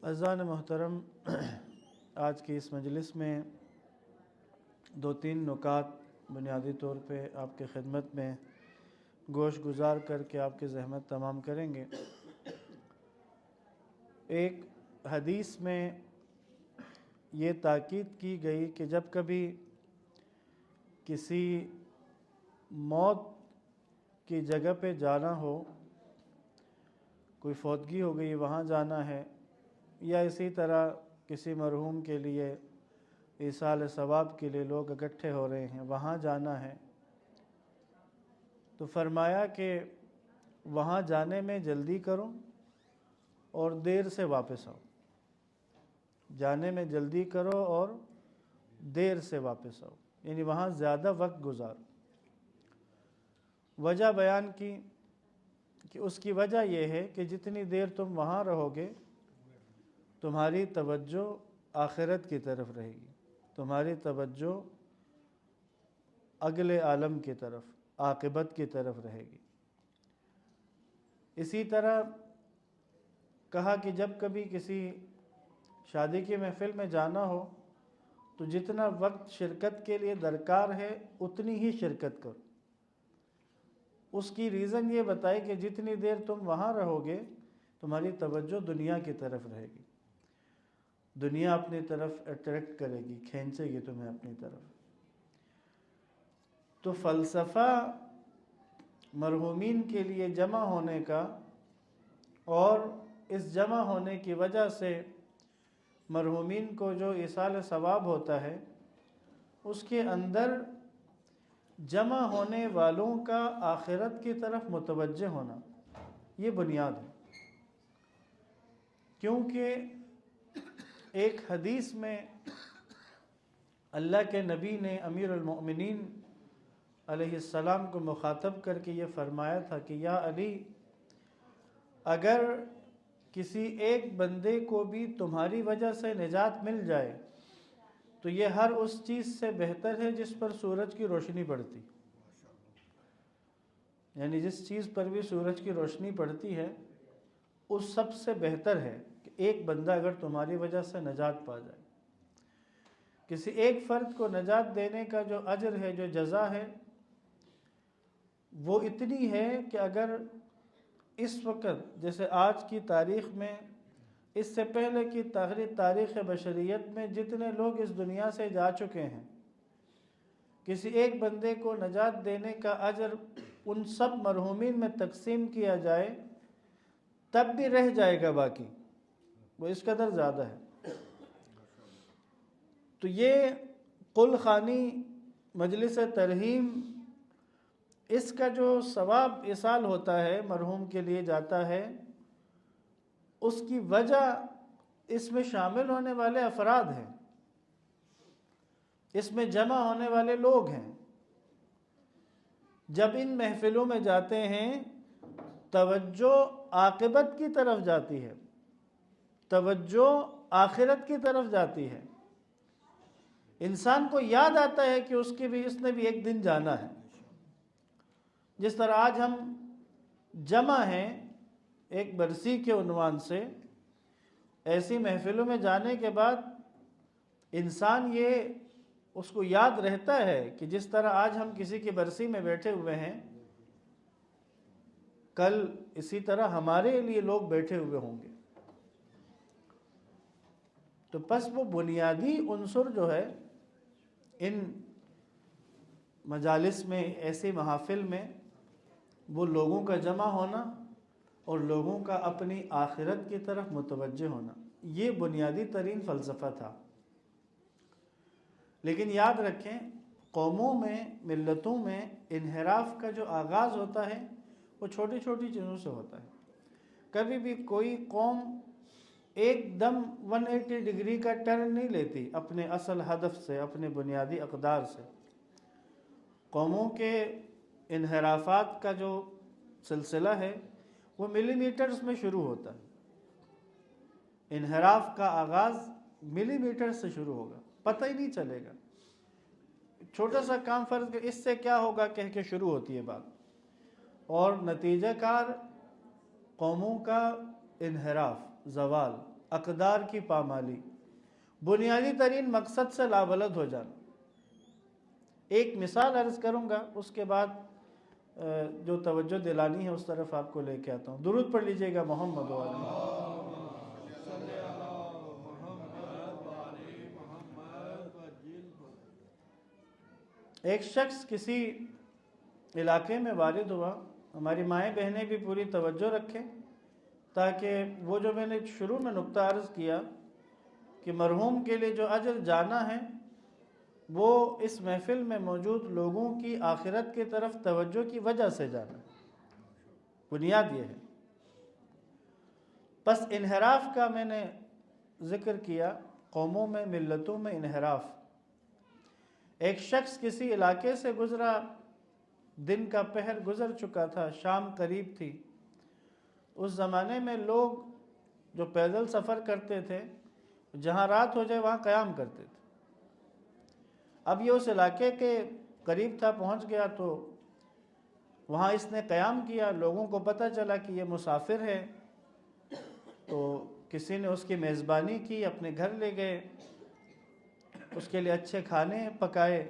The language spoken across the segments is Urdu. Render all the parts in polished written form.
عزیزان محترم، آج کی اس مجلس میں دو تین نکات بنیادی طور پہ آپ کے خدمت میں گوش گزار کر کے آپ کی زحمت تمام کریں گے۔ ایک حدیث میں یہ تاکید کی گئی کہ جب کبھی کسی موت کی جگہ پہ جانا ہو، کوئی فوتگی ہو گئی وہاں جانا ہے، یا اسی طرح کسی مرحوم کے لیے ایصال ثواب کے لیے لوگ اکٹھے ہو رہے ہیں، وہاں جانا ہے، تو فرمایا کہ وہاں جانے میں جلدی کرو اور دیر سے واپس آؤ۔ جانے میں جلدی کرو اور دیر سے واپس آؤ، یعنی وہاں زیادہ وقت گزارو۔ وجہ بیان کی کہ اس کی وجہ یہ ہے کہ جتنی دیر تم وہاں رہو گے تمہاری توجہ آخرت کی طرف رہے گی، تمہاری توجہ اگلے عالم کی طرف، عاقبت کی طرف رہے گی۔ اسی طرح کہا کہ جب کبھی کسی شادی کی محفل میں جانا ہو تو جتنا وقت شرکت کے لیے درکار ہے اتنی ہی شرکت کرو۔ اس کی ریزن یہ بتائی کہ جتنی دیر تم وہاں رہو گے تمہاری توجہ دنیا کی طرف رہے گی، دنیا اپنی طرف اٹریکٹ کرے گی، کھینچے گی تمہیں اپنی طرف۔ تو فلسفہ مرحومین کے لیے جمع ہونے کا اور اس جمع ہونے کی وجہ سے مرحومین کو جو ایصال ثواب ہوتا ہے، اس کے اندر جمع ہونے والوں کا آخرت کی طرف متوجہ ہونا، یہ بنیاد ہے۔ کیونکہ ایک حدیث میں اللہ کے نبی نے امیر المؤمنین علیہ السلام کو مخاطب کر کے یہ فرمایا تھا کہ یا علی، اگر کسی ایک بندے کو بھی تمہاری وجہ سے نجات مل جائے تو یہ ہر اس چیز سے بہتر ہے جس پر سورج کی روشنی پڑتی، یعنی جس چیز پر بھی سورج کی روشنی پڑتی ہے اس سب سے بہتر ہے کہ ایک بندہ اگر تمہاری وجہ سے نجات پا جائے۔ کسی ایک فرد کو نجات دینے کا جو اجر ہے، جو جزا ہے، وہ اتنی ہے کہ اگر اس وقت جیسے آج کی تاریخ میں، اس سے پہلے کی تاریخ بشریت میں جتنے لوگ اس دنیا سے جا چکے ہیں، کسی ایک بندے کو نجات دینے کا اجر ان سب مرحومین میں تقسیم کیا جائے تب بھی رہ جائے گا، باقی وہ اس قدر زیادہ ہے۔ تو یہ قل خوانی مجلس ترحیم، اس کا جو ثواب ایصال ہوتا ہے مرحوم کے لیے جاتا ہے، اس کی وجہ اس میں شامل ہونے والے افراد ہیں، اس میں جمع ہونے والے لوگ ہیں۔ جب ان محفلوں میں جاتے ہیں توجہ عاقبت کی طرف جاتی ہے، توجہ آخرت کی طرف جاتی ہے۔ انسان کو یاد آتا ہے کہ اس نے بھی ایک دن جانا ہے۔ جس طرح آج ہم جمع ہیں ایک برسی کے عنوان سے، ایسی محفلوں میں جانے کے بعد انسان یہ اس کو یاد رہتا ہے کہ جس طرح آج ہم کسی کی برسی میں بیٹھے ہوئے ہیں، کل اسی طرح ہمارے لیے لوگ بیٹھے ہوئے ہوں گے۔ تو پس وہ بنیادی عنصر جو ہے ان مجالس میں، ایسی محافل میں، وہ لوگوں کا جمع ہونا اور لوگوں کا اپنی آخرت کی طرف متوجہ ہونا، یہ بنیادی ترین فلسفہ تھا۔ لیکن یاد رکھیں، قوموں میں، ملتوں میں انحراف کا جو آغاز ہوتا ہے وہ چھوٹی چھوٹی چیزوں سے ہوتا ہے۔ کبھی بھی کوئی قوم ایک دم 180 ڈگری کا ٹرن نہیں لیتی اپنے اصل ہدف سے، اپنے بنیادی اقدار سے۔ قوموں کے انحرافات کا جو سلسلہ ہے وہ ملی میٹرز میں شروع ہوتا ہے۔ انحراف کا آغاز ملی میٹر سے شروع ہوگا، پتہ ہی نہیں چلے گا، چھوٹا سا کام فرض کر اس سے کیا ہوگا کہہ کے شروع ہوتی ہے بات، اور نتیجہ کار قوموں کا انحراف، زوال، اقدار کی پامالی، بنیادی ترین مقصد سے لابلد ہو جانا۔ ایک مثال عرض کروں گا، اس کے بعد جو توجہ دلانی ہے اس طرف آپ کو لے کے آتا ہوں۔ درود پڑھ لیجئے گا محمد و آل۔ ایک شخص کسی علاقے میں وارد ہوا، ہماری مائیں بہنیں بھی پوری توجہ رکھیں تاکہ وہ جو میں نے شروع میں نقطہ عرض کیا کہ مرحوم کے لیے جو اجر جانا ہے وہ اس محفل میں موجود لوگوں کی آخرت کی طرف توجہ کی وجہ سے جانا ہے، بنیاد یہ ہے۔ پس انحراف کا میں نے ذکر کیا، قوموں میں ملتوں میں انحراف۔ ایک شخص کسی علاقے سے گزرا، دن کا پہر گزر چکا تھا، شام قریب تھی۔ اس زمانے میں لوگ جو پیدل سفر کرتے تھے جہاں رات ہو جائے وہاں قیام کرتے تھے۔ اب یہ اس علاقے کے قریب تھا، پہنچ گیا تو وہاں اس نے قیام کیا۔ لوگوں کو پتہ چلا کہ یہ مسافر ہے تو کسی نے اس کی میزبانی کی، اپنے گھر لے گئے، اس کے لیے اچھے کھانے پکائے۔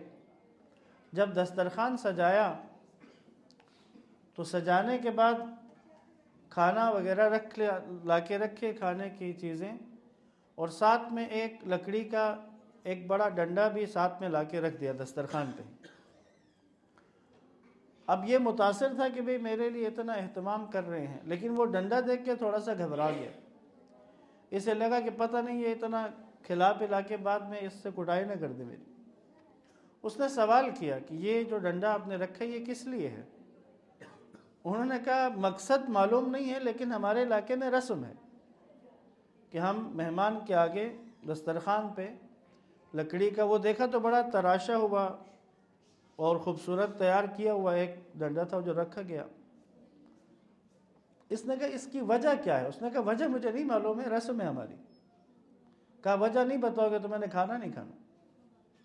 جب دسترخوان سجایا تو سجانے کے بعد کھانا وغیرہ لا کے رکھے، کھانے کی چیزیں، اور ساتھ میں ایک لکڑی کا ایک بڑا ڈنڈا بھی ساتھ میں لا کے رکھ دیا دسترخوان پہ۔ اب یہ متاثر تھا کہ بھئی میرے لیے اتنا اہتمام کر رہے ہیں، لیکن وہ ڈنڈا دیکھ کے تھوڑا سا گھبرا گیا۔ اسے لگا کہ پتہ نہیں یہ اتنا کھلا پلا کے بعد میں اس سے کٹائی نہ کر دے میری۔ اس نے سوال کیا کہ یہ جو ڈنڈا آپ نے رکھا یہ کس لیے ہے؟ انہوں نے کہا مقصد معلوم نہیں ہے، لیکن ہمارے علاقے میں رسم ہے کہ ہم مہمان کے آگے دسترخوان پہ لکڑی کا، وہ دیکھا تو بڑا تراشا ہوا اور خوبصورت تیار کیا ہوا ایک ڈنڈا تھا جو رکھا گیا۔ اس نے کہا اس کی وجہ کیا ہے؟ اس نے کہا وجہ مجھے نہیں معلوم ہے، رسم ہے ہماری۔ کہا وجہ نہیں بتاؤ گے تو میں نے کھانا نہیں کھانا،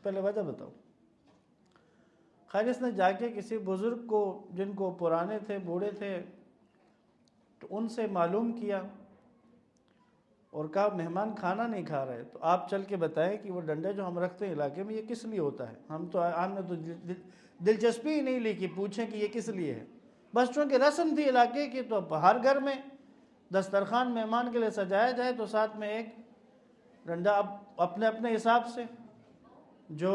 پہلے وجہ بتاؤ۔ خیر اس نے جا کے کسی بزرگ کو، جن کو پرانے تھے، بوڑھے تھے، تو ان سے معلوم کیا اور کہا مہمان کھانا نہیں کھا رہے، تو آپ چل کے بتائیں کہ وہ ڈنڈے جو ہم رکھتے ہیں علاقے میں یہ کس لیے ہوتا ہے۔ ہم نے تو دلچسپی ہی نہیں لی کہ پوچھیں کہ یہ کس لیے ہے، بس چونکہ رسم تھی علاقے کی تو ہر گھر میں دسترخوان مہمان کے لیے سجایا جائے تو ساتھ میں ایک ڈنڈا، اپنے اپنے حساب سے جو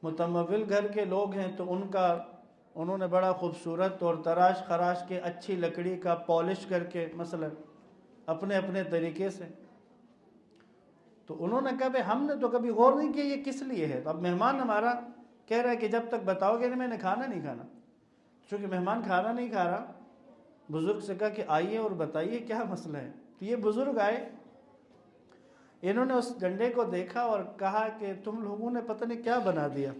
متمول گھر کے لوگ ہیں تو انہوں نے بڑا خوبصورت اور تراش خراش کے اچھی لکڑی کا پالش کر کے مثلا اپنے اپنے طریقے سے، تو انہوں نے کہا بھئی ہم نے تو کبھی غور نہیں کیا یہ کس لیے ہے۔ اب مہمان ہمارا کہہ رہا ہے کہ جب تک بتاؤ گے نہیں میں نے کھانا نہیں کھانا۔ چونکہ مہمان کھانا نہیں کھا رہا، بزرگ سے کہا کہ آئیے اور بتائیے کیا مسئلہ ہے۔ تو یہ بزرگ آئے، انہوں نے اس ڈنڈے کو دیکھا اور کہا کہ تم لوگوں نے پتہ نہیں کیا بنا دیا۔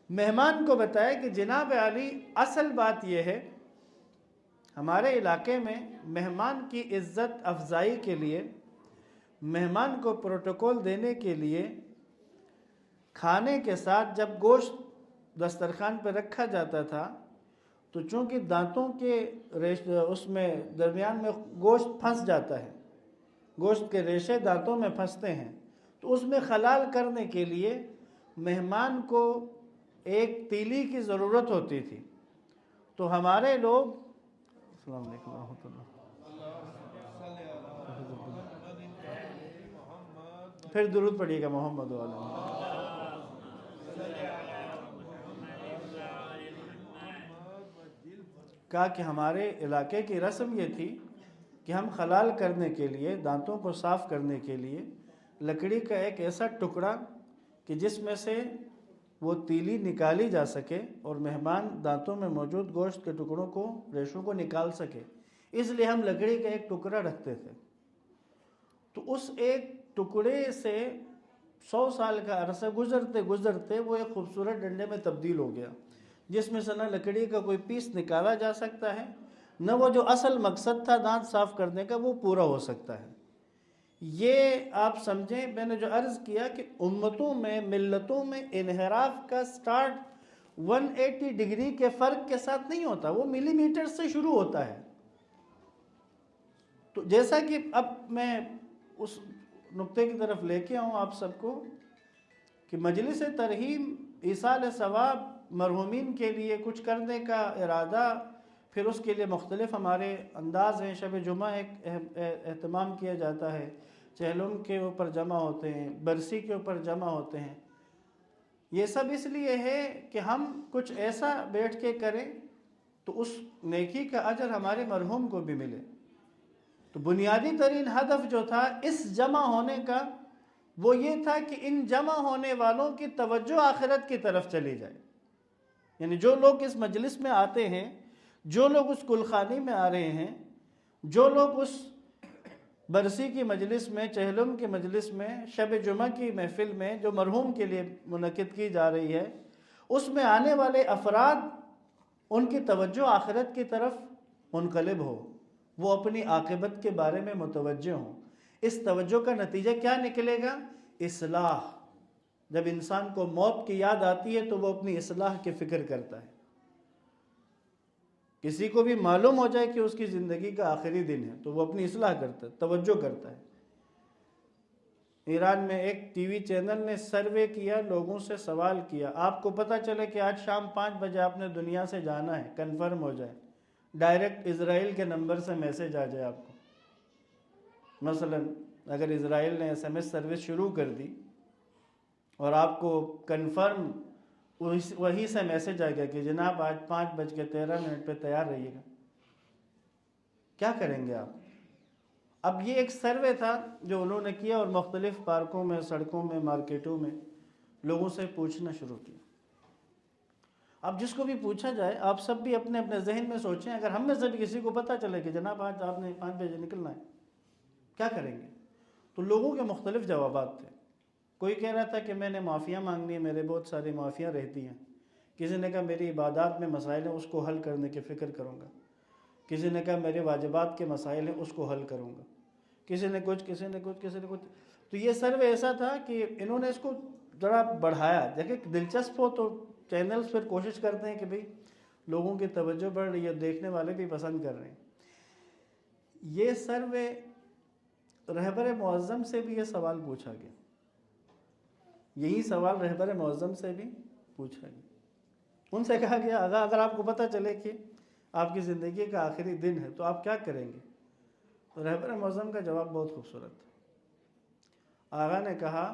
مہمان کو بتایا کہ جناب علی اصل بات یہ ہے، ہمارے علاقے میں مہمان کی عزت افزائی کے لیے، مہمان کو پروٹوکول دینے کے لیے کھانے کے ساتھ جب گوشت دسترخوان پہ رکھا جاتا تھا تو چونکہ دانتوں کے اس میں درمیان میں گوشت پھنس جاتا ہے، گوشت کے ریشے دانتوں میں پھنستے ہیں، تو اس میں خلال کرنے کے لیے مہمان کو ایک تیلی کی ضرورت ہوتی تھی۔ تو ہمارے لوگ، السلام علیکم ورحمۃ اللہ، پھر درود پڑھیے گا محمد و آل۔ کہا کہ ہمارے علاقے کی رسم یہ تھی کہ ہم خلال کرنے کے لیے، دانتوں کو صاف کرنے کے لیے لکڑی کا ایک ایسا ٹکڑا کہ جس میں سے وہ تیلی نکالی جا سکے اور مہمان دانتوں میں موجود گوشت کے ٹکڑوں کو، ریشوں کو نکال سکے، اس لیے ہم لکڑی کا ایک ٹکڑا رکھتے تھے۔ تو اس ایک ٹکڑے سے 100 سال کا عرصہ گزرتے گزرتے وہ ایک خوبصورت ڈنڈے میں تبدیل ہو گیا، جس میں سے نہ لکڑی کا کوئی پیس نکالا جا سکتا ہے، نہ وہ جو اصل مقصد تھا دانت صاف کرنے کا وہ پورا ہو سکتا ہے۔ یہ آپ سمجھیں، میں نے جو عرض کیا کہ امتوں میں، ملتوں میں انحراف کا سٹارٹ 180 ڈگری کے فرق کے ساتھ نہیں ہوتا، وہ ملی میٹر سے شروع ہوتا ہے۔ تو جیسا کہ اب میں اس نقطے کی طرف لے کے آؤں آپ سب کو کہ مجلس ترحیم ایصال ثواب مرحومین کے لیے کچھ کرنے کا ارادہ، پھر اس کے لیے مختلف ہمارے انداز ہیں. شب جمعہ ایک اہتمام کیا جاتا ہے، چہلم کے اوپر جمع ہوتے ہیں، برسی کے اوپر جمع ہوتے ہیں. یہ سب اس لیے ہے کہ ہم کچھ ایسا بیٹھ کے کریں تو اس نیکی کا اجر ہمارے مرحوم کو بھی ملے. تو بنیادی ترین ہدف جو تھا اس جمع ہونے کا وہ یہ تھا کہ ان جمع ہونے والوں کی توجہ آخرت کی طرف چلی جائے. یعنی جو لوگ اس مجلس میں آتے ہیں، جو لوگ اس گلخانی میں آ رہے ہیں، جو لوگ اس برسی کی مجلس میں، چہلم کی مجلس میں، شب جمعہ کی محفل میں جو مرحوم کے لیے منعقد کی جا رہی ہے، اس میں آنے والے افراد ان کی توجہ آخرت کی طرف منقلب ہو، وہ اپنی عاقبت کے بارے میں متوجہ ہوں. اس توجہ کا نتیجہ کیا نکلے گا؟ اصلاح. جب انسان کو موت کی یاد آتی ہے تو وہ اپنی اصلاح کی فکر کرتا ہے. کسی کو بھی معلوم ہو جائے کہ اس کی زندگی کا آخری دن ہے تو وہ اپنی اصلاح کرتا ہے، توجہ کرتا ہے. ایران میں ایک ٹی وی چینل نے سروے کیا، لوگوں سے سوال کیا، آپ کو پتہ چلے کہ آج شام 5 بجے آپ نے دنیا سے جانا ہے، کنفرم ہو جائے، ڈائریکٹ اسرائیل کے نمبر سے میسیج آ جائے آپ کو. مثلا اگر اسرائیل نے SMS سروس شروع کر دی اور آپ کو کنفرم وہی سے میسیج آ گیا کہ جناب آج 5:13 پہ تیار رہیے گا، کیا کریں گے آپ؟ اب یہ ایک سروے تھا جو انہوں نے کیا اور مختلف پارکوں میں، سڑکوں میں، مارکیٹوں میں لوگوں سے پوچھنا شروع کیا. اب جس کو بھی پوچھا جائے، آپ سب بھی اپنے اپنے ذہن میں سوچیں، اگر ہم میں سے بھی کسی کو پتہ چلے کہ جناب آج آپ نے 5 بجے نکلنا ہے، کیا کریں گے؟ تو لوگوں کے مختلف جوابات تھے. کوئی کہہ رہا تھا کہ میں نے معافیاں مانگنی ہے، میرے بہت ساری معافیاں رہتی ہیں. کسی نے کہا میری عبادات میں مسائل ہیں، اس کو حل کرنے کی فکر کروں گا. کسی نے کہا میرے واجبات کے مسائل ہیں، اس کو حل کروں گا. کسی نے کچھ، کسی نے کچھ، کسی نے کچھ. تو یہ سروے ایسا تھا کہ انہوں نے اس کو ذرا بڑھایا. دیکھیں دلچسپ ہو تو چینلز پھر کوشش کرتے ہیں کہ بھئی لوگوں کی توجہ بڑھ رہی ہے، دیکھنے والے بھی پسند کر رہے ہیں. یہ سروے رہبر معظم سے بھی یہ سوال پوچھا گیا، یہی سوال رہبر معظم سے بھی پوچھا گیا. ان سے کہا گیا اگر آپ کو پتہ چلے کہ آپ کی زندگی کا آخری دن ہے تو آپ کیا کریں گے؟ تو رہبر معظم کا جواب بہت خوبصورت تھا. آقا نے کہا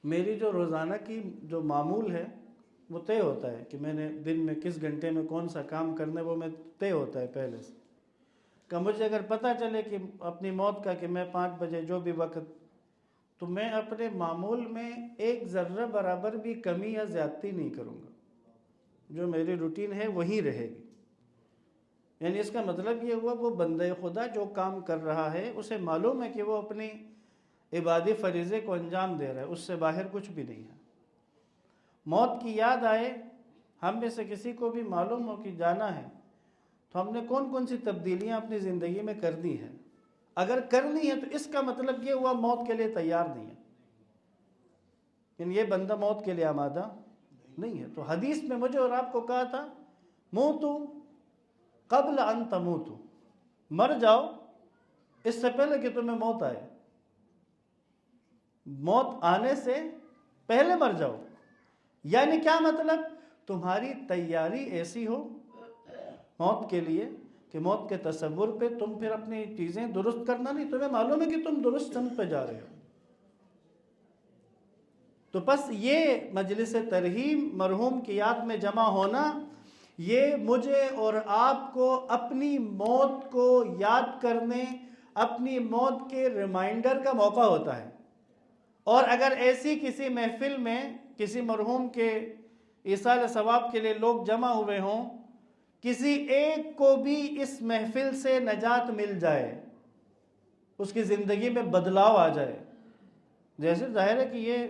میری جو روزانہ کی جو معمول ہے وہ طے ہوتا ہے کہ میں نے دن میں کس گھنٹے میں کون سا کام کرنا ہے، وہ میں طے ہوتا ہے پہلے سے. کہ مجھے اگر پتہ چلے کہ اپنی موت کا کہ میں 5 بجے جو بھی وقت، تو میں اپنے معمول میں ایک ذرہ برابر بھی کمی یا زیادتی نہیں کروں گا. جو میری روٹین ہے وہی رہے گی. یعنی اس کا مطلب یہ ہوا وہ بندہ خدا جو کام کر رہا ہے اسے معلوم ہے کہ وہ اپنی عبادی فریضے کو انجام دے رہا ہے، اس سے باہر کچھ بھی نہیں ہے. موت کی یاد آئے، ہم میں سے کسی کو بھی معلوم ہو کہ جانا ہے، تو ہم نے کون کون سی تبدیلیاں اپنی زندگی میں کرنی ہے. اگر کرنی ہے تو اس کا مطلب یہ ہوا موت کے لیے تیار نہیں ہے، یعنی یہ بندہ موت کے لیے آمادہ نہیں ہے. تو حدیث میں مجھے اور آپ کو کہا تھا موتو قبل ان تموتو، مر جاؤ اس سے پہلے کہ تمہیں موت آئے. موت آنے سے پہلے مر جاؤ. یعنی کیا مطلب؟ تمہاری تیاری ایسی ہو موت کے لیے کہ موت کے تصور پہ تم پھر اپنی چیزیں درست کرنا نہیں، تمہیں معلوم ہے کہ تم درست سمت پہ جا رہے ہو. تو بس یہ مجلس ترحیم، مرحوم کی یاد میں جمع ہونا، یہ مجھے اور آپ کو اپنی موت کو یاد کرنے، اپنی موت کے ریمائنڈر کا موقع ہوتا ہے. اور اگر ایسی کسی محفل میں کسی مرحوم کے ایصال ثواب کے لیے لوگ جمع ہوئے ہوں، کسی ایک کو بھی اس محفل سے نجات مل جائے، اس کی زندگی میں بدلاؤ آ جائے. جیسے ظاہر ہے کہ یہ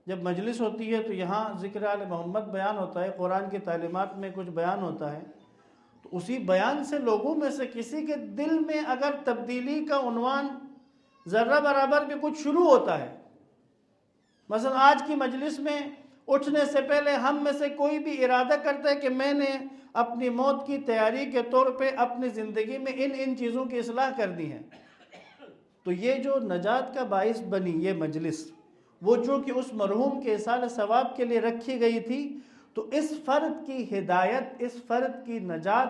جب مجلس ہوتی ہے تو یہاں ذکر آل محمد بیان ہوتا ہے، قرآن کی تعلیمات میں کچھ بیان ہوتا ہے، تو اسی بیان سے لوگوں میں سے کسی کے دل میں اگر تبدیلی کا عنوان ذرہ برابر بھی کچھ شروع ہوتا ہے. مثلا آج کی مجلس میں اٹھنے سے پہلے ہم میں سے کوئی بھی ارادہ کرتا ہے کہ میں نے اپنی موت کی تیاری کے طور پہ اپنی زندگی میں ان چیزوں کی اصلاح کرنی ہے، تو یہ جو نجات کا باعث بنی یہ مجلس، وہ چونکہ اس مرحوم کے ایصال ثواب کے لیے رکھی گئی تھی، تو اس فرد کی ہدایت، اس فرد کی نجات،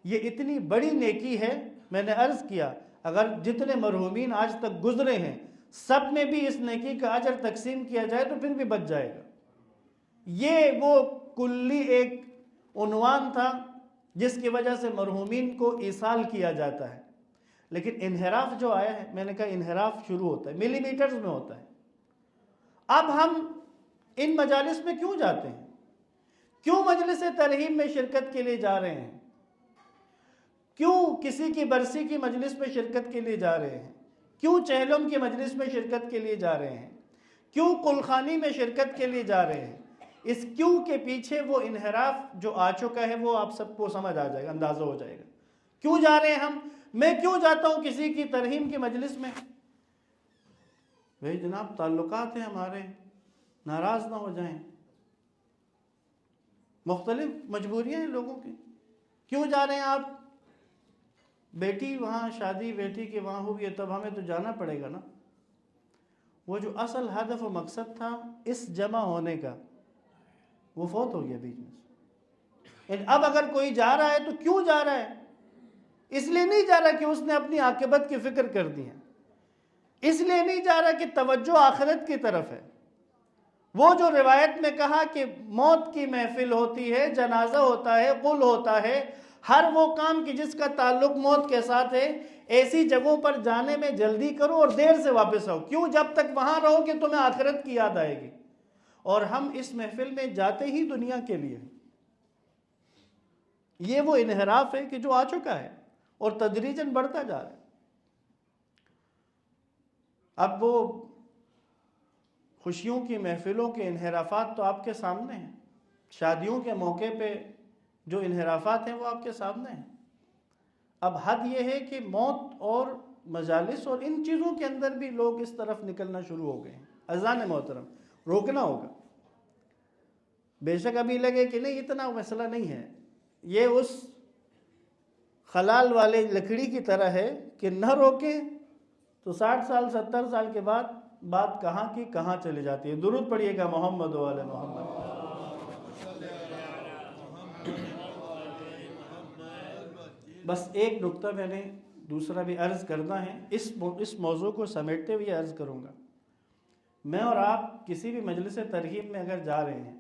یہ اتنی بڑی نیکی ہے۔ میں نے عرض کیا اگر جتنے مرحومین آج تک گزرے ہیں سب میں بھی اس نیکی کا اجر تقسیم کیا جائے تو پھر بھی بچ جائے گا۔ یہ وہ کلی ایک عنوان تھا جس کی وجہ سے مرحومین کو ایصال کیا جاتا ہے، لیکن انحراف جو آیا ہے، میں نے کہا انحراف شروع ہوتا ہے ملی میٹرز میں ہوتا ہے۔ اب ہم ان مجالس میں کیوں جاتے ہیں؟ کیوں مجلس ترحیم میں شرکت کے لیے جا رہے ہیں؟ کیوں کسی کی برسی کی مجلس میں شرکت کے لیے جا رہے ہیں؟ کیوں چہلم کی مجلس میں شرکت کے لیے جا رہے ہیں؟ کیوں قلخانی میں شرکت کے لیے جا رہے ہیں؟ اس کیوں کے پیچھے وہ انحراف جو آ چکا ہے وہ آپ سب کو سمجھ آ جائے گا، اندازہ ہو جائے گا کیوں جا رہے ہیں ہم۔ میں کیوں جاتا ہوں کسی کی ترحیم کی مجلس میں؟ بھئی جناب تعلقات ہیں ہمارے، ناراض نہ ہو جائیں، مختلف مجبوریاں ہیں لوگوں کی۔ کیوں جا رہے ہیں آپ؟ بیٹی وہاں شادی بیٹی کے وہاں ہوئی ہے تب ہمیں تو جانا پڑے گا نا۔ وہ جو اصل ہدف و مقصد تھا اس جمع ہونے کا وہ فوت ہو گیا بیچ میں سے۔ اب اگر کوئی جا رہا ہے تو کیوں جا رہا ہے؟ اس لیے نہیں جا رہا کہ اس نے اپنی عاقبت کی فکر کر دی ہے، اس لیے نہیں جا رہا کہ توجہ آخرت کی طرف ہے۔ وہ جو روایت میں کہا کہ موت کی محفل ہوتی ہے، جنازہ ہوتا ہے، قل ہوتا ہے، ہر وہ کام کی جس کا تعلق موت کے ساتھ ہے، ایسی جگہوں پر جانے میں جلدی کرو اور دیر سے واپس آؤ۔ کیوں؟ جب تک وہاں رہو کہ تمہیں آخرت کی یاد آئے گی۔ اور ہم اس محفل میں جاتے ہی دنیا کے لیے۔ یہ وہ انحراف ہے کہ جو آ چکا ہے اور تدریجاً بڑھتا جا رہا ہے۔ اب وہ خوشیوں کی محفلوں کے انحرافات تو آپ کے سامنے ہیں، شادیوں کے موقع پہ جو انحرافات ہیں وہ آپ کے سامنے ہیں۔ اب حد یہ ہے کہ موت اور مجالس اور ان چیزوں کے اندر بھی لوگ اس طرف نکلنا شروع ہو گئے ہیں۔ عزیزان محترم، روکنا ہوگا۔ بے شک ابھی لگے کہ نہیں اتنا مسئلہ نہیں ہے، یہ اس خلال والے لکڑی کی طرح ہے کہ نہ روکیں تو 60 سال 70 سال کے بعد بات کہاں کی کہاں چلی جاتی ہے۔ درود پڑھیے گا محمد و آل محمد۔ بس ایک نقطہ میں نے دوسرا بھی عرض کرنا ہے، اس موضوع کو سمیٹتے ہوئے عرض کروں گا۔ میں اور آپ کسی بھی مجلس ترحیم میں اگر جا رہے ہیں،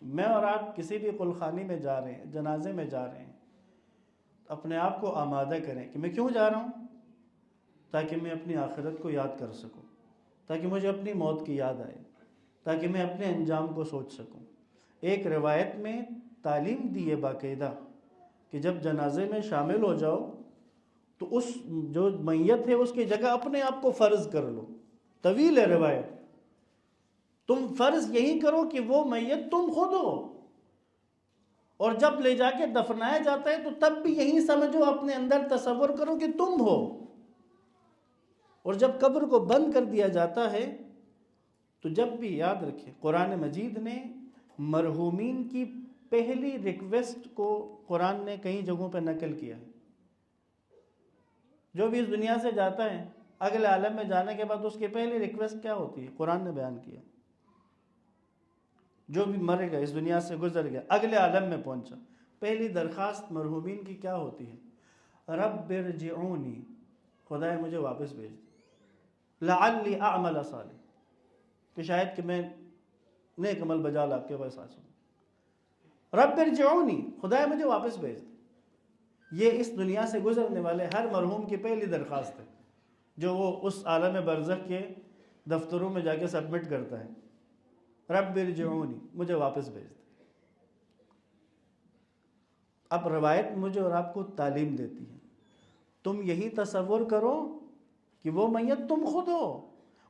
میں اور آپ کسی بھی قلخانی میں جا رہے ہیں، جنازے میں جا رہے ہیں، اپنے آپ کو آمادہ کریں کہ میں کیوں جا رہا ہوں، تاکہ میں اپنی آخرت کو یاد کر سکوں، تاکہ مجھے اپنی موت کی یاد آئے، تاکہ میں اپنے انجام کو سوچ سکوں۔ ایک روایت میں تعلیم دی ہے باقاعدہ کہ جب جنازے میں شامل ہو جاؤ تو اس جو میت ہے اس کی جگہ اپنے آپ کو فرض کر لو۔ طویل ہے روایت۔ تم فرض یہی کرو کہ وہ میت تم خود ہو، اور جب لے جا کے دفنایا جاتا ہے تو تب بھی یہی سمجھو، اپنے اندر تصور کرو کہ تم ہو۔ اور جب قبر کو بند کر دیا جاتا ہے تو جب بھی یاد رکھیں، قرآن مجید نے مرحومین کی پہلی ریکویسٹ کو قرآن نے کئی جگہوں پہ نقل کیا ہے۔ جو بھی اس دنیا سے جاتا ہے اگلے عالم میں جانے کے بعد اس کی پہلی ریکویسٹ کیا ہوتی ہے؟ قرآن نے بیان کیا۔ جو بھی مرے گا، اس دنیا سے گزر گیا، اگلے عالم میں پہنچا، پہلی درخواست مرحومین کی کیا ہوتی ہے؟ رب ارجعونی، خدائے مجھے واپس بھیج دے، لعلی اعمل صالح، کہ شاید کہ میں نیک عمل بجا لا کے بس آ سکوں۔ رب ارجعونی، خدائے مجھے واپس بھیج دے۔ یہ اس دنیا سے گزرنے والے ہر مرحوم کی پہلی درخواست ہے جو وہ اس عالم برزخ کے دفتروں میں جا کے سبمٹ کرتا ہے۔ رب ارجعونی، مجھے واپس بھیج دے۔ اب روایت مجھے اور آپ کو تعلیم دیتی ہے، تم یہی تصور کرو کہ وہ میت تم خود ہو،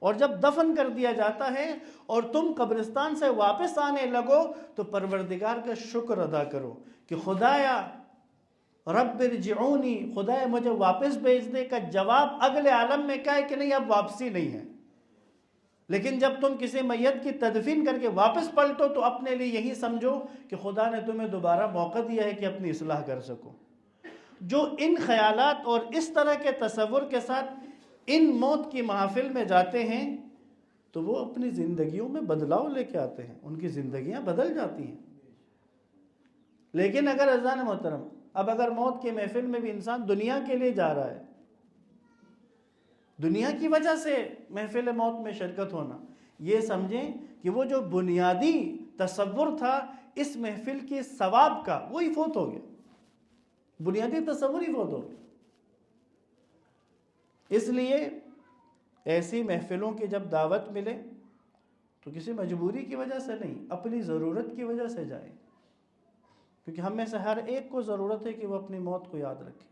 اور جب دفن کر دیا جاتا ہے اور تم قبرستان سے واپس آنے لگو تو پروردگار کا شکر ادا کرو کہ خدایا رب ارجعونی، خدایا مجھے واپس بھیج دے کا جواب اگلے عالم میں کیا ہے کہ نہیں اب واپسی نہیں ہے۔ لیکن جب تم کسی میت کی تدفین کر کے واپس پلٹو تو اپنے لیے یہی سمجھو کہ خدا نے تمہیں دوبارہ موقع دیا ہے کہ اپنی اصلاح کر سکو۔ جو ان خیالات اور اس طرح کے تصور کے ساتھ ان موت کی محافل میں جاتے ہیں تو وہ اپنی زندگیوں میں بدلاؤ لے کے آتے ہیں، ان کی زندگیاں بدل جاتی ہیں۔ لیکن اگر عزیزان محترم، اب اگر موت کی محفل میں بھی انسان دنیا کے لیے جا رہا ہے، دنیا کی وجہ سے محفل موت میں شرکت ہونا، یہ سمجھیں کہ وہ جو بنیادی تصور تھا اس محفل کے ثواب کا، وہی فوت ہو گیا، بنیادی تصور ہی فوت ہو گیا۔ اس لیے ایسی محفلوں کی جب دعوت ملے تو کسی مجبوری کی وجہ سے نہیں، اپنی ضرورت کی وجہ سے جائیں، کیونکہ ہم میں سے ہر ایک کو ضرورت ہے کہ وہ اپنی موت کو یاد رکھے۔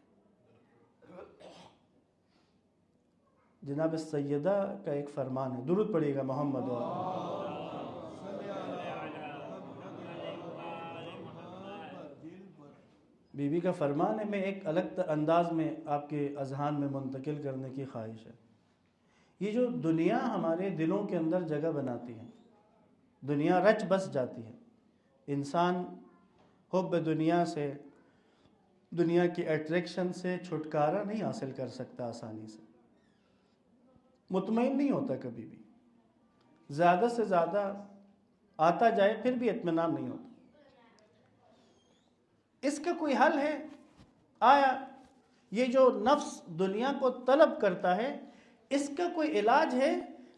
جناب سیدہ کا ایک فرمان ہے، درود پڑھیے گا محمد بی بی کا فرمان ہے، میں ایک الگ انداز میں آپ کے اذہان میں منتقل کرنے کی خواہش ہے۔ یہ جو دنیا ہمارے دلوں کے اندر جگہ بناتی ہے، دنیا رچ بس جاتی ہے، انسان حب دنیا سے، دنیا کی اٹریکشن سے چھٹکارا نہیں حاصل کر سکتا آسانی سے، مطمئن نہیں ہوتا، کبھی بھی زیادہ سے زیادہ آتا جائے پھر بھی اطمینان نہیں ہوتا۔ اس کا کوئی حل ہے؟ آیا یہ جو نفس دنیا کو طلب کرتا ہے اس کا کوئی علاج ہے؟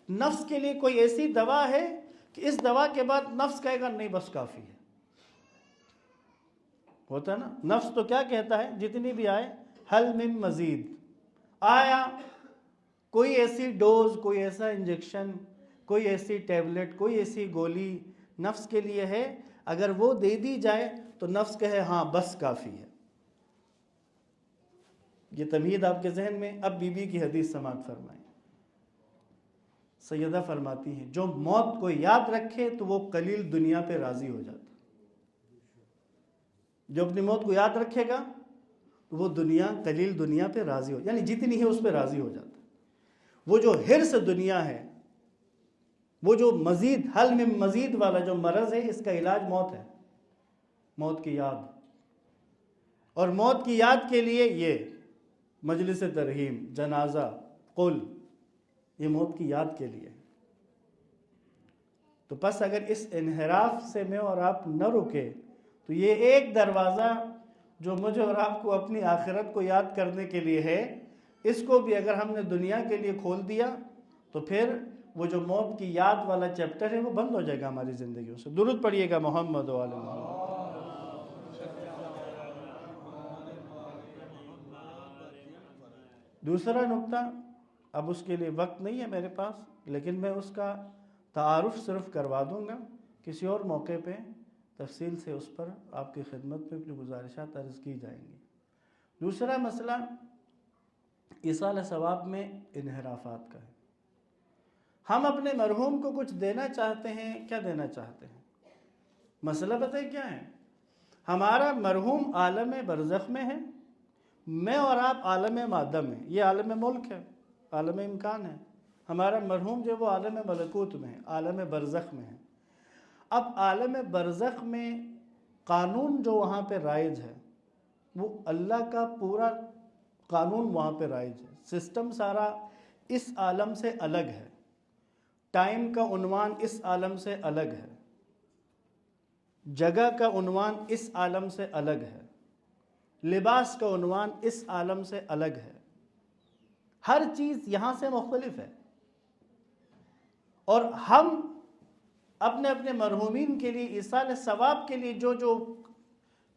نفس کے لیے کوئی ایسی دوا ہے کہ اس دوا کے بعد نفس کہے گا نہیں بس کافی ہے؟ ہوتا ہے نا، نفس تو کیا کہتا ہے جتنی بھی آئے، حل من مزید، آیا کوئی ایسی ڈوز، کوئی ایسا انجیکشن، کوئی ایسی ٹیبلٹ، کوئی ایسی گولی نفس کے لیے ہے؟ اگر وہ دے دی جائے تو نفس کہے ہاں بس کافی ہے۔ یہ تمہید آپ کے ذہن میں۔ اب بی بی کی حدیث سماعت فرمائیں۔ سیدہ فرماتی ہیں جو موت کو یاد رکھے تو وہ قلیل دنیا پہ راضی ہو جاتا، جو اپنی موت کو یاد رکھے گا تو وہ قلیل دنیا پہ راضی ہو، یعنی جتنی ہے اس پہ راضی ہو جاتا۔ وہ جو حرص دنیا ہے، وہ جو مزید، حل میں مزید والا جو مرض ہے، اس کا علاج موت ہے، موت کی یاد۔ اور موت کی یاد کے لیے یہ مجلس ترحیم، جنازہ، قل، یہ موت کی یاد کے لیے۔ تو پس اگر اس انحراف سے میں اور آپ نہ رکے تو یہ ایک دروازہ جو مجھے اور آپ کو اپنی آخرت کو یاد کرنے کے لیے ہے، اس کو بھی اگر ہم نے دنیا کے لیے کھول دیا تو پھر وہ جو موت کی یاد والا چیپٹر ہے وہ بند ہو جائے گا ہماری زندگیوں سے۔ درود پڑھیے گا محمد و آل محمد۔ دوسرا نقطہ، اب اس کے لیے وقت نہیں ہے میرے پاس، لیکن میں اس کا تعارف صرف کروا دوں گا، کسی اور موقع پہ تفصیل سے اس پر آپ کی خدمت میں جو گزارشات عرض کی جائیں گی۔ دوسرا مسئلہ ایصال ثواب میں انحرافات کا ہے۔ ہم اپنے مرحوم کو کچھ دینا چاہتے ہیں، کیا دینا چاہتے ہیں؟ مسئلہ بتائیں کیا ہے؟ ہمارا مرحوم عالم برزخ میں ہے، میں اور آپ عالم مادہ میں، یہ عالم ملک ہے، عالم امکان ہے۔ ہمارا مرحوم جو وہ عالم ملکوت میں ہے، عالم برزخ میں ہے۔ اب عالم برزخ میں قانون جو وہاں پہ رائج ہے وہ اللہ کا پورا قانون وہاں پہ رائج ہے، سسٹم سارا اس عالم سے الگ ہے، ٹائم کا عنوان اس عالم سے الگ ہے، جگہ کا عنوان اس عالم سے الگ ہے، لباس کا عنوان اس عالم سے الگ ہے، ہر چیز یہاں سے مختلف ہے۔ اور ہم اپنے اپنے مرحومین کے لیے ایصال ثواب کے لیے جو جو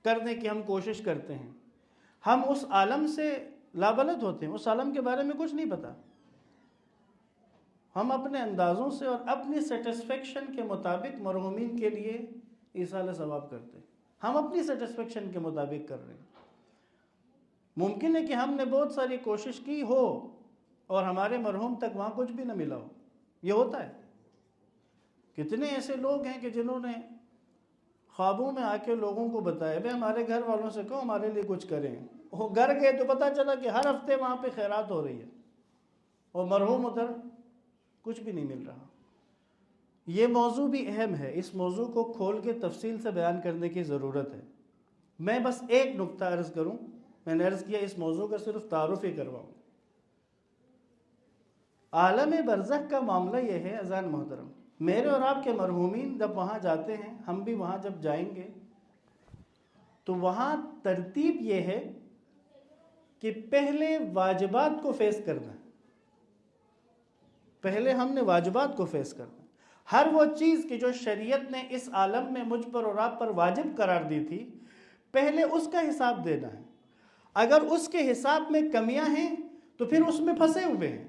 کرنے کی ہم کوشش کرتے ہیں، ہم اس عالم سے لابلد ہوتے ہیں، اس عالم کے بارے میں کچھ نہیں پتا۔ ہم اپنے اندازوں سے اور اپنی سیٹسفیکشن کے مطابق مرحومین کے لیے ایصال ثواب کرتے ہیں، ہم اپنی سیٹسفیکشن کے مطابق کر رہے ہیں۔ ممکن ہے کہ ہم نے بہت ساری کوشش کی ہو اور ہمارے مرحوم تک وہاں کچھ بھی نہ ملا ہو، یہ ہوتا ہے۔ کتنے ایسے لوگ ہیں کہ جنہوں نے خوابوں میں آ کے لوگوں کو بتایا بھائی ہمارے گھر والوں سے کہو ہمارے لیے کچھ کریں، وہ گھر گئے تو پتہ چلا کہ ہر ہفتے وہاں پہ خیرات ہو رہی ہے اور مرحوم ادھر کچھ بھی نہیں مل رہا۔ یہ موضوع بھی اہم ہے، اس موضوع کو کھول کے تفصیل سے بیان کرنے کی ضرورت ہے۔ میں بس ایک نقطہ عرض کروں، میں نے عرض کیا اس موضوع کا صرف تعارف ہی کرواؤں۔ عالم برزخ کا معاملہ یہ ہے اذان محترم، میرے اور آپ کے مرحومین جب وہاں جاتے ہیں، ہم بھی وہاں جب جائیں گے تو وہاں ترتیب یہ ہے کہ پہلے واجبات کو فیس کرنا ہے، پہلے ہم نے واجبات کو فیس کرنا ہے۔ ہر وہ چیز کی جو شریعت نے اس عالم میں مجھ پر اور آپ پر واجب قرار دی تھی، پہلے اس کا حساب دینا ہے۔ اگر اس کے حساب میں کمیاں ہیں تو پھر اس میں پھنسے ہوئے ہیں۔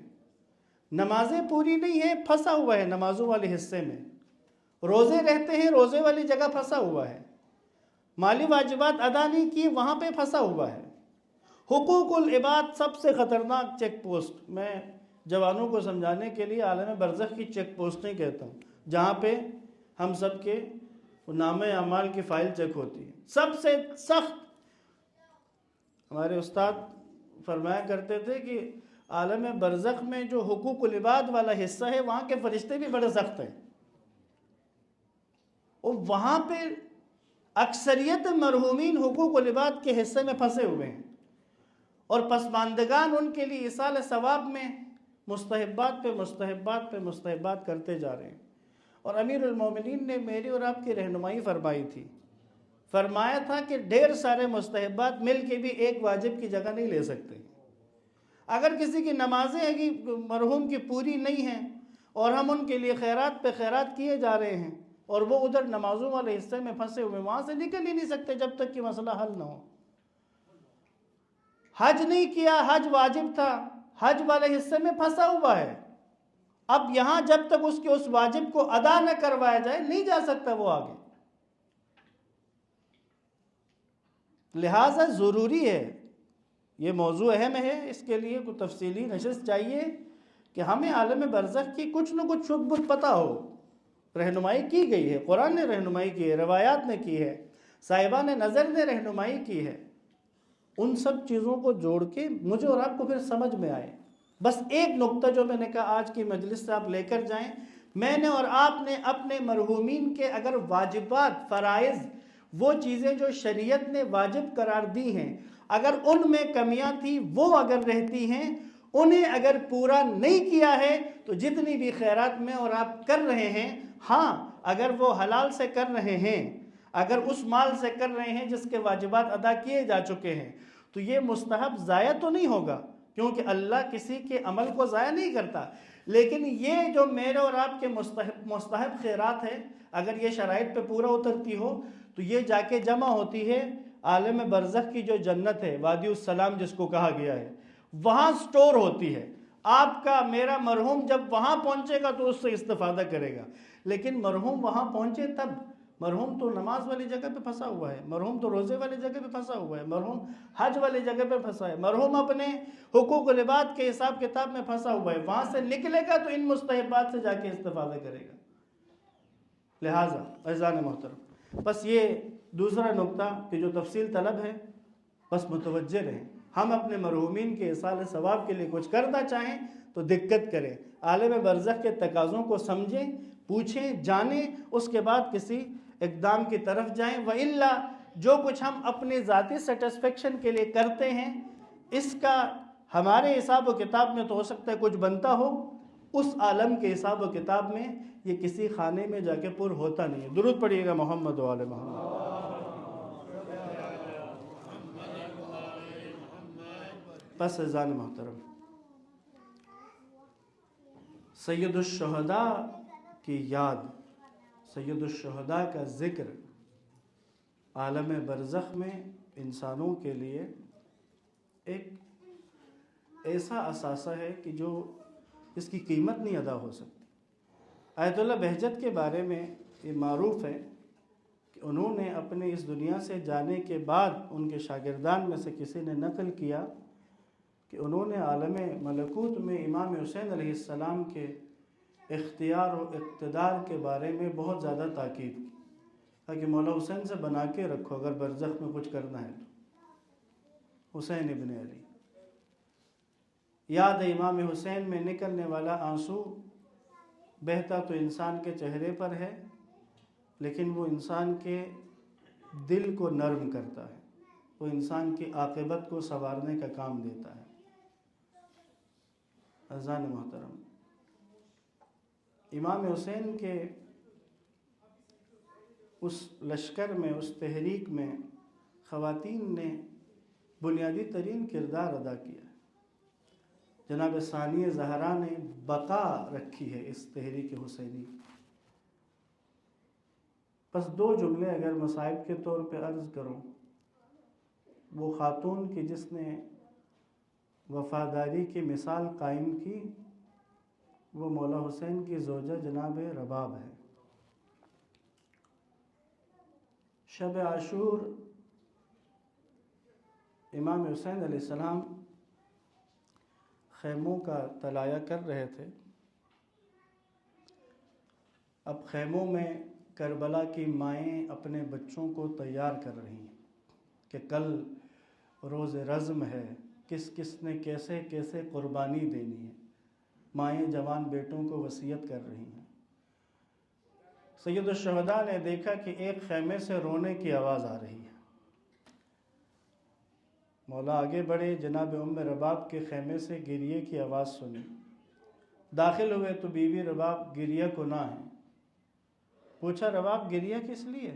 نمازیں پوری نہیں ہیں، پھنسا ہوا ہے نمازوں والے حصے میں۔ روزے رہتے ہیں، روزے والی جگہ پھنسا ہوا ہے۔ مالی واجبات ادا نہیں کی، وہاں پہ پھنسا ہوا ہے۔ حقوق العباد سب سے خطرناک چیک پوسٹ، میں جوانوں کو سمجھانے کے لیے عالم برزخ کی چیک پوسٹیں کہتا ہوں، جہاں پہ ہم سب کے نامہ اعمال کی فائل چیک ہوتی ہے۔ سب سے سخت، ہمارے استاد فرمایا کرتے تھے کہ عالم برزخ میں جو حقوق العباد والا حصہ ہے، وہاں کے فرشتے بھی بڑے سخت ہیں، اور وہاں پہ اکثریت مرحومین حقوق العباد کے حصے میں پھنسے ہوئے ہیں، اور پسماندگان ان کے لیے ایصال ثواب میں مستحبات پہ مستحبات پہ مستحبات کرتے جا رہے ہیں۔ اور امیر المومنین نے میری اور آپ کی رہنمائی فرمائی تھی، فرمایا تھا کہ ڈھیر سارے مستحبات مل کے بھی ایک واجب کی جگہ نہیں لے سکتے۔ اگر کسی کی نمازیں مرحوم کی پوری نہیں ہیں اور ہم ان کے لیے خیرات پہ خیرات کیے جا رہے ہیں، اور وہ ادھر نمازوں والے حصے میں پھنسے ہوئے، وہاں سے نکل ہی نہیں سکتے جب تک کہ مسئلہ حل نہ ہو۔ حج نہیں کیا، حج واجب تھا، حج والے حصے میں پھنسا ہوا ہے، اب یہاں جب تک اس کے اس واجب کو ادا نہ کروایا جائے نہیں جا سکتا وہ آگے۔ لہٰذا ضروری ہے، یہ موضوع اہم ہے، اس کے لیے کوئی تفصیلی نشست چاہیے کہ ہمیں عالم برزخ کی کچھ نہ کچھ شبہت پتہ ہو۔ رہنمائی کی گئی ہے، قرآن نے رہنمائی کی ہے، روایات نے کی ہے، صاحبان نظر نے رہنمائی کی ہے۔ ان سب چیزوں کو جوڑ کے مجھے اور آپ کو پھر سمجھ میں آئے۔ بس ایک نقطہ جو میں نے کہا آج کی مجلس سے آپ لے کر جائیں، میں نے اور آپ نے اپنے مرحومین کے اگر واجبات، فرائض، وہ چیزیں جو شریعت نے واجب قرار دی ہیں، اگر ان میں کمیاں تھی وہ اگر رہتی ہیں، انہیں اگر پورا نہیں کیا ہے تو جتنی بھی خیرات میں اور آپ کر رہے ہیں، ہاں اگر وہ حلال سے کر رہے ہیں، اگر اس مال سے کر رہے ہیں جس کے واجبات ادا کیے جا چکے ہیں، تو یہ مستحب ضائع تو نہیں ہوگا، کیونکہ اللہ کسی کے عمل کو ضائع نہیں کرتا۔ لیکن یہ جو میرے اور آپ کے مستحب خیرات ہے، اگر یہ شرائط پہ پورا اترتی ہو تو یہ جا کے جمع ہوتی ہے عالم برزخ کی جو جنت ہے، وادی السلام جس کو کہا گیا ہے، وہاں سٹور ہوتی ہے۔ آپ کا میرا مرحوم جب وہاں پہنچے گا تو اس سے استفادہ کرے گا، لیکن مرحوم وہاں پہنچے تب، مرحوم تو نماز والی جگہ پہ پھنسا ہوا ہے، مرحوم تو روزے والی جگہ پہ پھنسا ہوا ہے، مرحوم حج والی جگہ پہ پھنسا ہے، مرحوم اپنے حقوق العباد کے حساب کتاب میں پھنسا ہوا ہے، وہاں سے نکلے گا تو ان مستحبات سے جا کے استفادہ کرے گا۔ لہٰذا عزیزان محترم، بس یہ دوسرا نقطہ کہ جو تفصیل طلب ہے، بس متوجہ رہیں۔ ہم اپنے مرحومین کے ایصال ثواب کے لیے کچھ کرنا چاہیں تو دقت کریں، عالم برزخ کے تقاضوں کو سمجھیں، پوچھیں، جانیں، اس کے بعد کسی اقدام کی طرف جائیں۔ وَإِلَّا جو کچھ ہم اپنی ذاتی سیٹسفیکشن کے لیے کرتے ہیں، اس کا ہمارے حساب و کتاب میں تو ہو سکتا ہے کچھ بنتا ہو، اس عالم کے حساب و کتاب میں یہ کسی خانے میں جا کے پر ہوتا نہیں ہے۔ درود پڑھیے گا محمد و آل محمد۔ پس عزیزان محترم، سید الشہداء کی یاد، سید الشہداء کا ذکر عالم برزخ میں انسانوں کے لیے ایک ایسا اثاثہ ہے کہ جو اس کی قیمت نہیں ادا ہو سکتی۔ آیت اللہ بہجت کے بارے میں یہ معروف ہے کہ انہوں نے اپنے اس دنیا سے جانے کے بعد ان کے شاگردان میں سے کسی نے نقل کیا کہ انہوں نے عالم ملکوت میں امام حسین علیہ السلام کے اختیار و اقتدار کے بارے میں بہت زیادہ تاکید کی، تاکہ مولا حسین سے بنا کے رکھو اگر برزخ میں کچھ کرنا ہے تو۔ حسین ابن علی، یاد امام حسین میں نکلنے والا آنسو بہتا تو انسان کے چہرے پر ہے، لیکن وہ انسان کے دل کو نرم کرتا ہے، وہ انسان کی عاقبت کو سنوارنے کا کام دیتا ہے۔ عزیزان محترم، امام حسین کے اس لشکر میں، اس تحریک میں خواتین نے بنیادی ترین کردار ادا کیا ہے۔ جناب ثانیہ زہرا نے بقا رکھی ہے اس تحریک حسینی۔ بس 2 جملے اگر مصائب کے طور پہ عرض کروں، وہ خاتون کی جس نے وفاداری کی مثال قائم کی، وہ مولا حسین کی زوجہ جناب رباب ہے۔ شب عاشور امام حسین علیہ السلام خیموں کا طلایہ کر رہے تھے۔ اب خیموں میں کربلا کی مائیں اپنے بچوں کو تیار کر رہی ہیں کہ کل روز رزم ہے، کس کس نے کیسے کیسے قربانی دینی ہے۔ مائیں جوان بیٹوں کو وصیت کر رہی ہیں۔ سید الشہداء نے دیکھا کہ ایک خیمے سے رونے کی آواز آ رہی ہے۔ مولا آگے بڑھے، جناب ام رباب کے خیمے سے گریے کی آواز سنی۔ داخل ہوئے تو بیوی رباب گریہ کناں ہے۔ پوچھا رباب گریہ کس لیے؟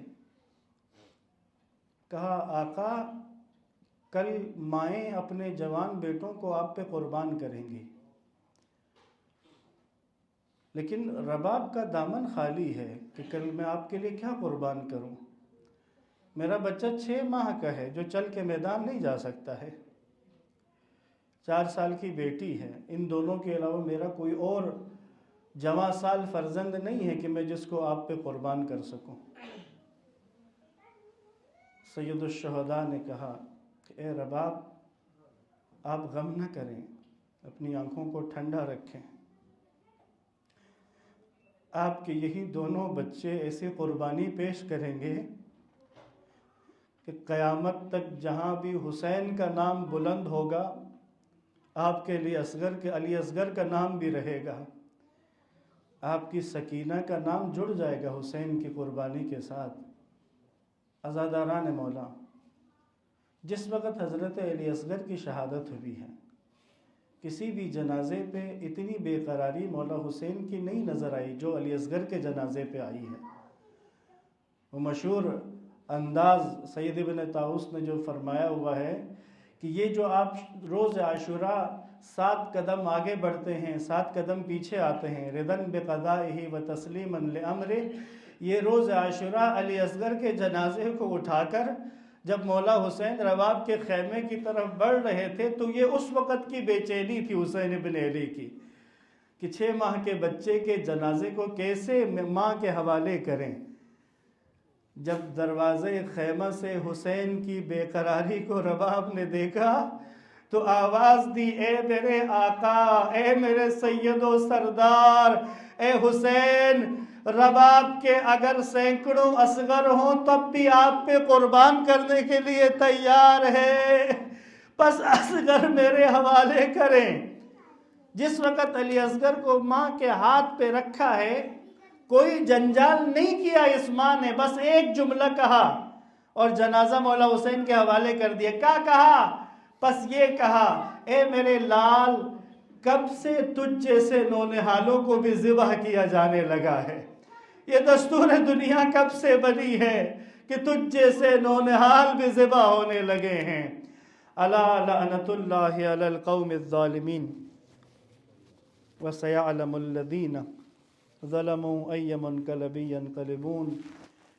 کہا آقا کل مائیں اپنے جوان بیٹوں کو آپ پہ قربان کریں گی۔ لیکن رباب کا دامن خالی ہے کہ کل میں آپ کے لیے کیا قربان کروں؟ میرا بچہ 6 ماہ کا ہے جو چل کے میدان نہیں جا سکتا ہے، 4 سال کی بیٹی ہے، ان دونوں کے علاوہ میرا کوئی اور جواں سال فرزند نہیں ہے کہ میں جس کو آپ پہ قربان کر سکوں۔ سید الشہداء نے کہا کہ اے رباب آپ غم نہ کریں، اپنی آنکھوں کو ٹھنڈا رکھیں، آپ کے یہی دونوں بچے ایسی قربانی پیش کریں گے کہ قیامت تک جہاں بھی حسین کا نام بلند ہوگا، آپ کے لیے علی اصغر کا نام بھی رہے گا، آپ کی سکینہ کا نام جڑ جائے گا حسین کی قربانی کے ساتھ۔ عزاداران مولا، جس وقت حضرت علی اصغر کی شہادت ہوئی ہے، کسی بھی جنازے پہ اتنی بے قراری مولا حسین کی نہیں نظر آئی جو علی اصغر کے جنازے پہ آئی ہے۔ وہ مشہور انداز سید ابن طاؤس نے جو فرمایا ہوا ہے کہ یہ جو آپ روز عاشوراء 7 قدم آگے بڑھتے ہیں، 7 قدم پیچھے آتے ہیں، ردن بقضائہ و تسلیما لامرہ، یہ روز عاشوراء علی اصغر کے جنازے کو اٹھا کر جب مولا حسین رباب کے خیمے کی طرف بڑھ رہے تھے تو یہ اس وقت کی بے چینی تھی حسین ابن علی کی کہ 6 ماہ کے بچے کے جنازے کو کیسے ماں کے حوالے کریں۔ جب دروازے خیمہ سے حسین کی بے قراری کو رباب نے دیکھا تو آواز دی، اے میرے آقا، اے میرے سید و سردار، اے حسین، رباب کے اگر سینکڑوں اصغر ہوں تب بھی آپ پہ قربان کرنے کے لیے تیار ہے، بس اصغر میرے حوالے کریں۔ جس وقت علی اصغر کو ماں کے ہاتھ پہ رکھا ہے، کوئی جنجال نہیں کیا اس ماں نے، بس ایک جملہ کہا اور جنازہ مولا حسین کے حوالے کر دیا۔ کیا کہا؟ بس یہ کہا، اے میرے لال، کب سے تجھ جیسے نونہالوں کو بھی ذبح کیا جانے لگا ہے؟ یہ دستور دنیا کب سے بنی ہے کہ تجھ جیسے نونہال بھی ذبح ہونے لگے ہیں؟ الا لعنت اللہ علی القوم الظالمین وسیعلم الذین ظلموا ای منقلب ینقلبون۔